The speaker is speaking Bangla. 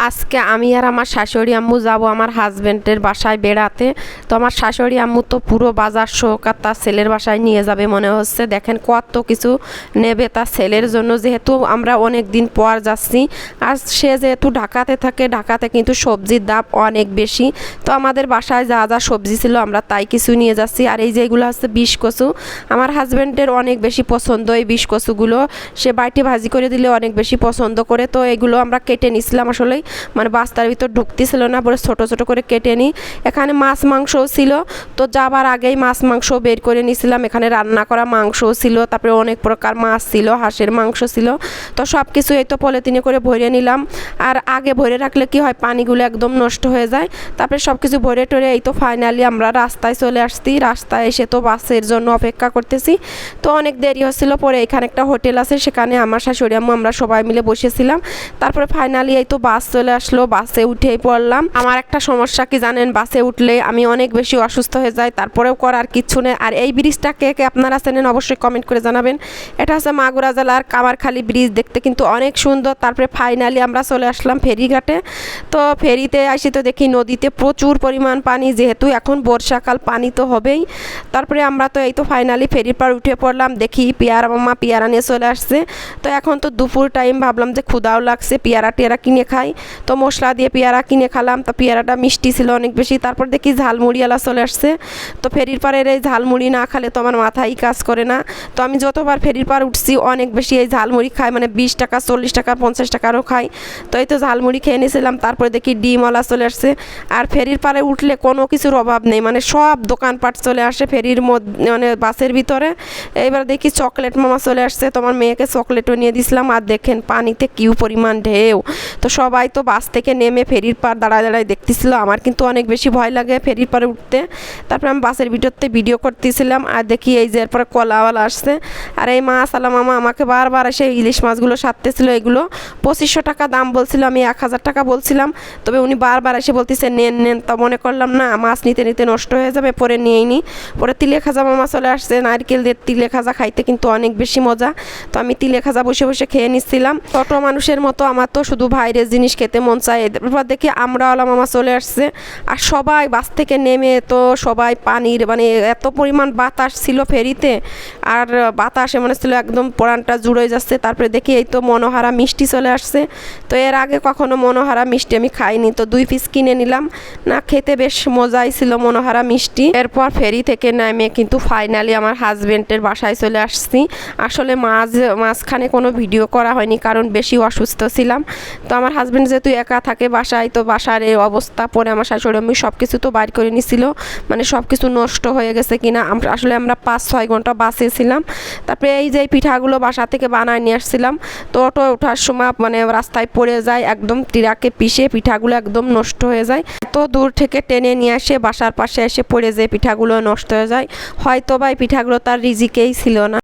আজকে আমি আর আমার শাশুড়ি আম্মু যাব আমার হাজবেন্ডের বাসায় বেড়াতে। তো আমার শাশুড়ি আম্মু তো পুরো বাজার শোক আর তার ছেলের বাসায় নিয়ে যাবে মনে হচ্ছে। দেখেন কত কিছু নেবে তার ছেলের জন্য, যেহেতু আমরা অনেক দিন পর যাচ্ছি। আর সে যেহেতু ঢাকাতে থাকে, ঢাকাতে কিন্তু সবজির দাম অনেক বেশি। তো আমাদের বাসায় যা যা সবজি ছিল আমরা তাই কিছু নিয়ে যাচ্ছি। আর এই যেগুলো হচ্ছে বিষ কচু, আমার হাজবেন্ডের অনেক বেশি পছন্দ এই বিষ কচুগুলো। সে বাইটে ভাজি করে দিলে অনেক বেশি পছন্দ করে। তো এগুলো আমরা কেটে নিছিলাম, আসলেই মানে বাস্তার ভিতর ঢুকতেছিল না, পরে ছোট ছোট করে কেটে নিই। এখানে মাছ মাংসও ছিল, তো যাবার আগেই মাছ মাংস বের করে নিয়েছিলাম। এখানে রান্না করা মাংসও ছিল, তারপরে অনেক প্রকার মাছ ছিল, হাঁসের মাংস ছিল। তো সব কিছু এই তো পলিথিনে করে ভরে নিলাম। আর আগে ভরে রাখলে কি হয়, পানিগুলো একদম নষ্ট হয়ে যায়। তারপরে সব কিছু ভরে টরে এই তো ফাইনালি আমরা রাস্তায় চলে আসছি। রাস্তায় এসে তো বাসের জন্য অপেক্ষা করতেছি। তো অনেক দেরি হচ্ছিল, পরে এখানে একটা হোটেল আছে, সেখানে আমার শাশুড়ি আম্মু আমরা সবাই মিলে বসেছিলাম। তারপরে ফাইনালি এই তো বাস চলে আসলো, বাসে উঠেই পড়লাম। আমার একটা সমস্যা কি জানেন, বাসে উঠলে আমি অনেক বেশি অসুস্থ হয়ে যাই, তারপরেও করার কিচ্ছু নেই। আর এই ব্রিজটা কে কে আপনারা চেনেন অবশ্যই কমেন্ট করে জানাবেন। এটা হচ্ছে মাগুরা জেলার কামারখালী ব্রিজ, দেখতে কিন্তু অনেক সুন্দর। তারপরে ফাইনালি আমরা চলে আসলাম ফেরিঘাটে। তো ফেরিতে আসি তো দেখি নদীতে প্রচুর পরিমাণ পানি, যেহেতু এখন বর্ষাকাল পানি তো হবেই। তারপরে আমরা তো এই তো ফাইনালি ফেরির পার উঠে পড়লাম। দেখি পেয়ারা মামা পেয়ারা নিয়ে চলে আসছে। তো এখন তো দুপুর টাইম, ভাবলাম যে ক্ষুধাও লাগছে, পেয়ারা টেয়ারা কিনে খাই। তো মশলা দিয়ে পেয়ারা কিনে খেলাম। তো পেয়ারাটা মিষ্টি ছিল অনেক বেশি। তারপর দেখি ঝালমুড়িওয়ালা চলে আসছে। তো ফেরির পাড়ের এই ঝালমুড়ি না খেলে তো আমার মাথাই কাজ করে না। তো আমি যতবার ফেরির পাড় উঠছি অনেক বেশি এই ঝালমুড়ি খাই, মানে 20 টাকা 40 টাকা 50 টাকারও খাই। তো এই তো ঝালমুড়ি খেয়ে নিয়েছিলাম। তারপরে দেখি ডিমওয়ালা চলে আসছে। আর ফেরির পাড়ে উঠলে কোনো কিছুর অভাব নেই, মানে সব দোকানপাট চলে আসে ফেরির মধ্যে, মানে বাসের ভিতরে। এইবার দেখি চকলেট মামা চলে আসছে, তোমার মেয়েকে চকলেটও নিয়ে দিছিলাম। আর দেখেন পানিতে কি পরিমাণ ঢেউ। তো সবাই তো বাস থেকে নেমে ফেরির পার দাঁড়ায় দাঁড়ায় দেখতেছিল। আমার কিন্তু অনেক বেশি ভয় লাগে ফেরির পারে উঠতে। তারপরে আমি বাসের ভিতরতে ভিডিও করতেছিলাম। আর দেখি এই যে এরপরে কলাওয়ালা আসছে। আর এই মাছ আলা মামা আমাকে বারবার এসে ইলিশ মাছগুলো সারতেছিল। এগুলো 2500 টাকা দাম বলছিল, আমি 1000 টাকা বলছিলাম। তবে উনি বারবার এসে বলতেছে নেন নেন। তা মনে করলাম না, মাছ নিতে নিতে নষ্ট হয়ে যাবে, পরে নিয়েই নি। পরে তিলে খাজা মামা চলে আসছে, নারকেল দিয়ে তিলে খাজা খাইতে কিন্তু অনেক বেশি মজা। তো আমি তিলে খাজা বসে বসে খেয়ে নিচ্ছিলাম। ছোট মানুষের মতো আমার তো শুধু বাইরের জিনিস খেতে মন চায়। এরপর দেখি আমরাওয়ালা মামা চলে আসছে। আর সবাই বাস থেকে নেমে তো সবাই পানির, মানে এত পরিমাণ বাতাস ছিল ফেরিতে। আর বাতাসে মনে ছিল একদম পরানটা জুড়ে যাচ্ছে। তারপরে দেখি এই তো মনোহারা মিষ্টি চলে আসছে। তো এর আগে কখনো মনোহারা মিষ্টি আমি খাইনি, তো 2 পিস কিনে নিলাম। না খেতে বেশ মজাই ছিল মনোহারা মিষ্টি। এরপর ফেরি থেকে নেমে কিন্তু ফাইনালি আমার হাজবেন্ডের বাসায় চলে আসছি। আসলে মাঝখানে কোনো ভিডিও করা হয়নি, কারণ বেশি অসুস্থ ছিলাম। তো আমার হাজবেন্ড যেহেতু একা থাকে বাসায়, তো বাসার এই অবস্থা, পরে আমার শাশুড়ি আমি সব কিছু তো বাইর করে নিছিল, মানে সব কিছু নষ্ট হয়ে গেছে কিনা। আসলে আমরা 5-6 ঘন্টা বাসে ছিলাম। তারপরে এই যে পিঠাগুলো বাসা থেকে বানায় নিয়ে আসছিলাম। তো অটো ওঠার সময় মানে রাস্তায় পড়ে যায়, একদম টিরাকে পিষে পিঠাগুলো একদম নষ্ট হয়ে যায়। তো দূর থেকে টেনে নিয়ে আসে বাসার পাশে এসে পড়ে যায়, পিঠাগুলো নষ্ট হয়ে যায়। হয়তো বা এই পিঠাগুলো তার রিজিকেই ছিল না।